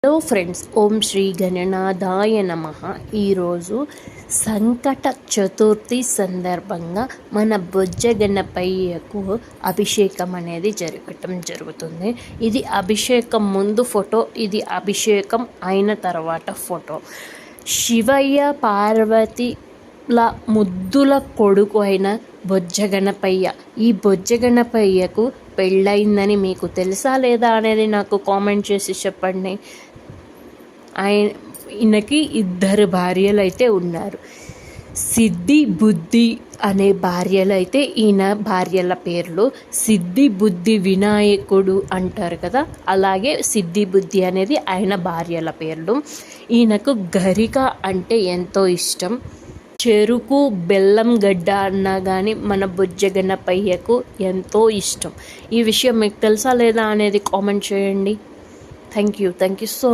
Hello friends, ఓం శ్రీ గణనాథాయ నమః. ఈరోజు సంకట చతుర్థి సందర్భంగా మన బొజ్జ గణపయ్యకు అభిషేకం అనేది జరుగుతుంది. ఇది అభిషేకం ముందు ఫోటో, ఇది అభిషేకం అయిన తర్వాత ఫోటో. శివయ్య పార్వతిల ముద్దుల కొడుకు అయిన బొజ్జ గణపయ్య. ఈ బొజ్జ గణపయ్యకు పెళ్ళయిందని మీకు తెలుసా లేదా అనేది నాకు కామెంట్ చేసి చెప్పండి. ఈయనకి 2 భార్యలు అయితే ఉన్నారు. సిద్ధి, బుద్ధి అనే భార్యలు అయితే ఈయన భార్యల పేర్లు. సిద్ధి, బుద్ధి, వినాయకుడు అంటారు కదా, అలాగే సిద్ధి, బుద్ధి అనేది ఆయన భార్యల పేర్లు. ఈయనకు గరిక అంటే ఎంతో ఇష్టం. చెరుకు, బెల్లం గడ్డ అన్నా కానీ మన బొజ్జ గణపయ్యకు ఎంతో ఇష్టం. ఈ విషయం మీకు తెలుసా లేదా అనేది కామెంట్ చేయండి. Thank you so